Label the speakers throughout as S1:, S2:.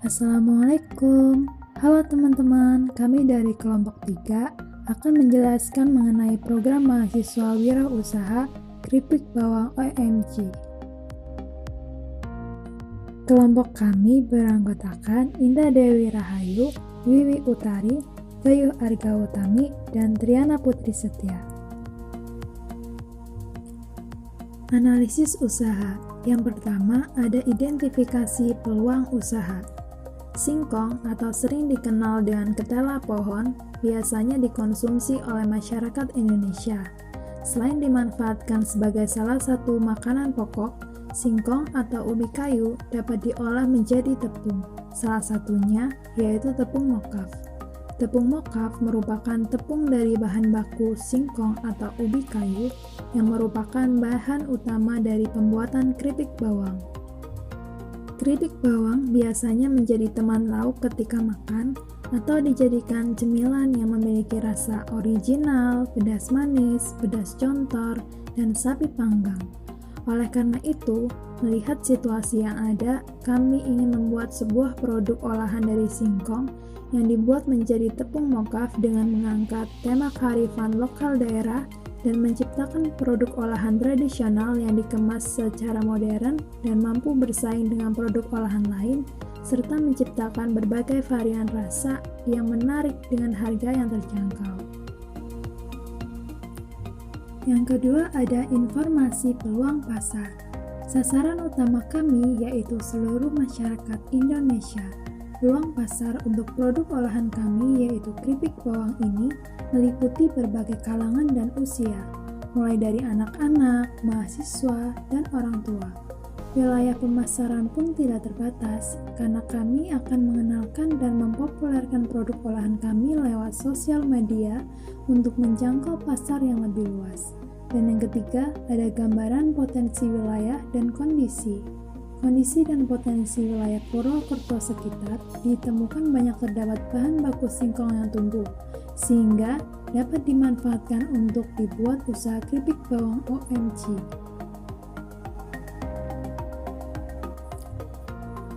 S1: Assalamualaikum. Halo teman-teman, kami dari kelompok 3 akan menjelaskan mengenai program mahasiswa wirausaha Keripik Bawang OMG. Kelompok kami beranggotakan Indah Dewi Rahayu, Wiwi Utari, Bayu Argautami, dan Triana Putri Setia. Analisis usaha. Yang pertama ada identifikasi peluang usaha. Singkong atau sering dikenal dengan ketela pohon biasanya dikonsumsi oleh masyarakat Indonesia. Selain dimanfaatkan sebagai salah satu makanan pokok, singkong atau ubi kayu dapat diolah menjadi tepung. Salah satunya yaitu tepung mokaf. Tepung mokaf merupakan tepung dari bahan baku singkong atau ubi kayu yang merupakan bahan utama dari pembuatan keripik bawang. Keripik bawang biasanya menjadi teman lauk ketika makan atau dijadikan cemilan yang memiliki rasa original, pedas manis, pedas contor, dan sapi panggang. Oleh karena itu, melihat situasi yang ada, kami ingin membuat sebuah produk olahan dari singkong yang dibuat menjadi tepung mokaf dengan mengangkat tema kearifan lokal daerah dan menciptakan produk olahan tradisional yang dikemas secara modern dan mampu bersaing dengan produk olahan lain, serta menciptakan berbagai varian rasa yang menarik dengan harga yang terjangkau. Yang kedua ada informasi peluang pasar. Sasaran utama kami yaitu seluruh masyarakat Indonesia. Peluang pasar untuk produk olahan kami yaitu keripik bawang ini meliputi berbagai kalangan dan usia, mulai dari anak-anak, mahasiswa, dan orang tua. Wilayah pemasaran pun tidak terbatas, karena kami akan mengenalkan dan mempopulerkan produk olahan kami lewat sosial media untuk menjangkau pasar yang lebih luas. Dan yang ketiga, ada gambaran potensi wilayah dan kondisi. Kondisi dan potensi wilayah Purwokerto sekitar ditemukan banyak terdapat bahan baku singkong yang tumbuh, sehingga dapat dimanfaatkan untuk dibuat usaha keripik bawang OMG.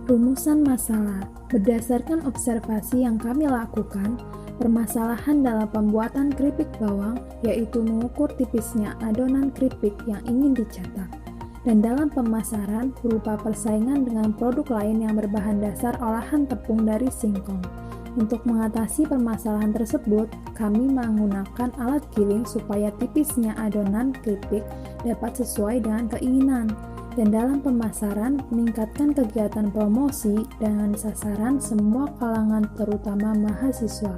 S1: Rumusan masalah. Berdasarkan observasi yang kami lakukan, permasalahan dalam pembuatan keripik bawang yaitu mengukur tipisnya adonan keripik yang ingin dicetak. Dan dalam pemasaran berupa persaingan dengan produk lain yang berbahan dasar olahan tepung dari singkong. Untuk mengatasi permasalahan tersebut, kami menggunakan alat giling supaya tipisnya adonan keripik dapat sesuai dengan keinginan. Dan dalam pemasaran, meningkatkan kegiatan promosi dengan sasaran semua kalangan terutama mahasiswa.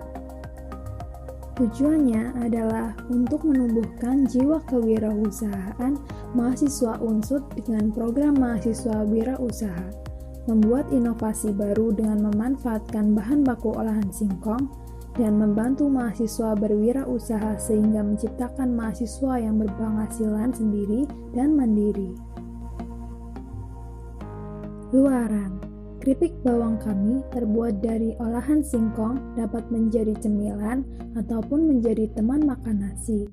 S1: Tujuannya adalah untuk menumbuhkan jiwa kewirausahaan mahasiswa UNSUD dengan program mahasiswa wirausaha, membuat inovasi baru dengan memanfaatkan bahan baku olahan singkong, dan membantu mahasiswa berwirausaha sehingga menciptakan mahasiswa yang berpenghasilan sendiri dan mandiri. Luaran. Keripik bawang kami terbuat dari olahan singkong dapat menjadi cemilan ataupun menjadi teman makan nasi.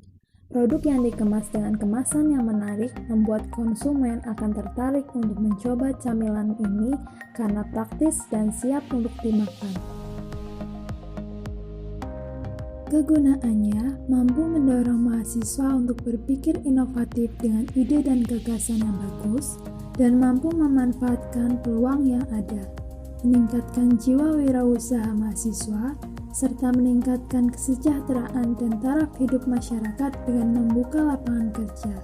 S1: Produk yang dikemas dengan kemasan yang menarik membuat konsumen akan tertarik untuk mencoba camilan ini karena praktis dan siap untuk dimakan. Kegunaannya mampu mendorong mahasiswa untuk berpikir inovatif dengan ide dan gagasan yang bagus, dan mampu memanfaatkan peluang yang ada, meningkatkan jiwa wirausaha mahasiswa, serta meningkatkan kesejahteraan dan taraf hidup masyarakat dengan membuka lapangan kerja.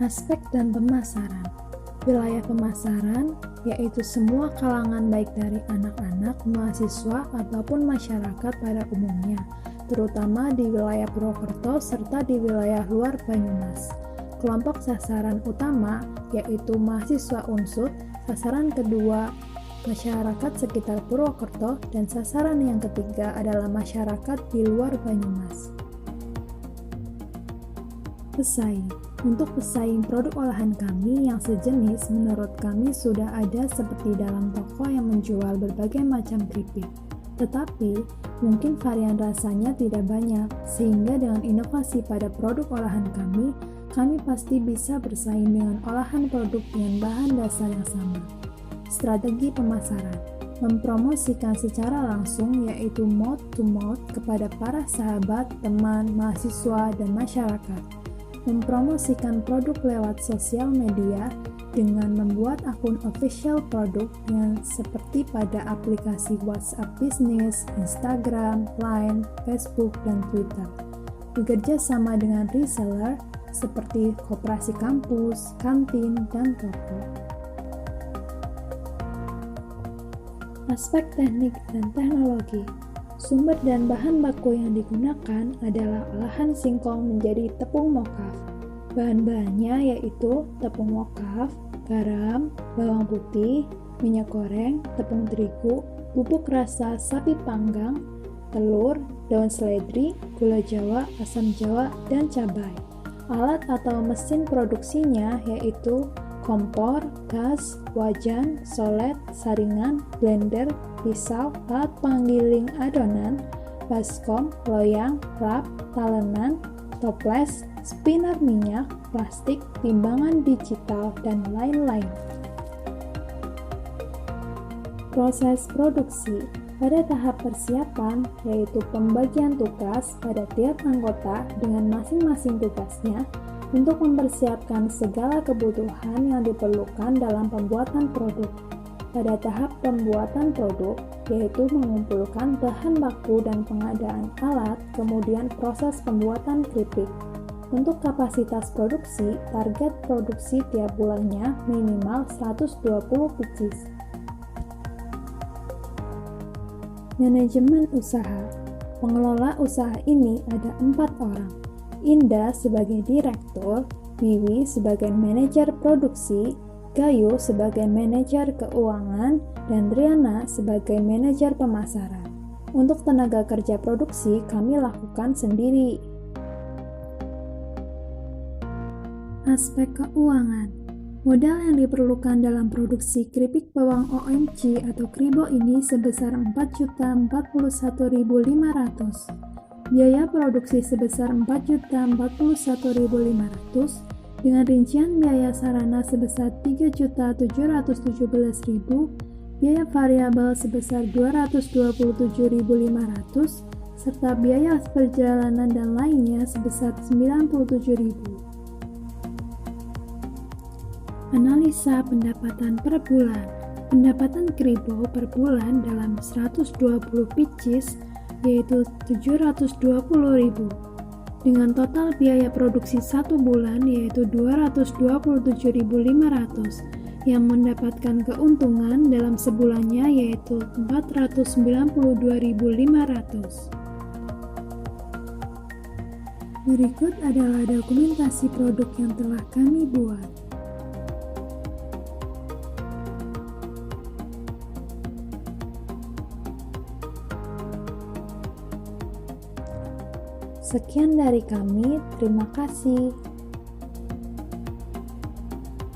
S1: Aspek dan pemasaran. Wilayah pemasaran yaitu semua kalangan baik dari anak-anak, mahasiswa, ataupun masyarakat pada umumnya, terutama di wilayah Purwokerto serta di wilayah luar Banyumas. Kelompok sasaran utama yaitu mahasiswa UNSUD, sasaran kedua masyarakat sekitar Purwokerto, dan sasaran yang ketiga adalah masyarakat di luar Banyumas. Pesaing. Untuk pesaing produk olahan kami yang sejenis menurut kami sudah ada seperti dalam toko yang menjual berbagai macam keripik. Tetapi, mungkin varian rasanya tidak banyak, sehingga dengan inovasi pada produk olahan kami pasti bisa bersaing dengan olahan produk dengan bahan dasar yang sama. Strategi pemasaran: mempromosikan secara langsung, yaitu mouth to mouth, kepada para sahabat, teman, mahasiswa, dan masyarakat. Mempromosikan produk lewat sosial media dengan membuat akun official produk dengan seperti pada aplikasi WhatsApp Business, Instagram, Line, Facebook, dan Twitter. Bekerja sama dengan reseller seperti koperasi kampus, kantin, dan toko. Aspek teknik dan teknologi. Sumber dan bahan baku yang digunakan adalah olahan singkong menjadi tepung mokaf. Bahan-bahannya yaitu tepung mokaf, garam, bawang putih, minyak goreng, tepung terigu, bubuk rasa sapi panggang, telur, daun seledri, gula jawa, asam jawa, dan cabai. Alat atau mesin produksinya yaitu kompor, gas, wajan, solet, saringan, blender, pisau, alat penggiling adonan, baskom, loyang, lap, talenan, toples, spinner minyak, plastik, timbangan digital, dan lain-lain. Proses produksi. Pada tahap persiapan, yaitu pembagian tugas pada tiap anggota dengan masing-masing tugasnya, untuk mempersiapkan segala kebutuhan yang diperlukan dalam pembuatan produk. Pada tahap pembuatan produk, yaitu mengumpulkan bahan baku dan pengadaan alat, kemudian proses pembuatan keripik. Untuk kapasitas produksi, target produksi tiap bulannya minimal 120 pieces. Manajemen usaha. Pengelola usaha ini ada 4 orang. Indah sebagai direktur, Wiwi sebagai manajer produksi, Gayo sebagai manajer keuangan, dan Riana sebagai manajer pemasaran. Untuk tenaga kerja produksi kami lakukan sendiri. Aspek keuangan. Modal yang diperlukan dalam produksi keripik bawang OMG atau Kribo ini sebesar 4.041.500. Biaya produksi sebesar 4.041.500 dengan rincian biaya sarana sebesar 3.717.000, biaya variabel sebesar 227.500 serta biaya perjalanan dan lainnya sebesar 97.000. Analisa pendapatan per bulan. Pendapatan Kribo per bulan dalam 120 pieces yaitu 720.000. Dengan total biaya produksi 1 bulan yaitu 227.500 yang mendapatkan keuntungan dalam sebulannya yaitu 492.500. Berikut adalah dokumentasi produk yang telah kami buat. Sekian dari kami, terima kasih.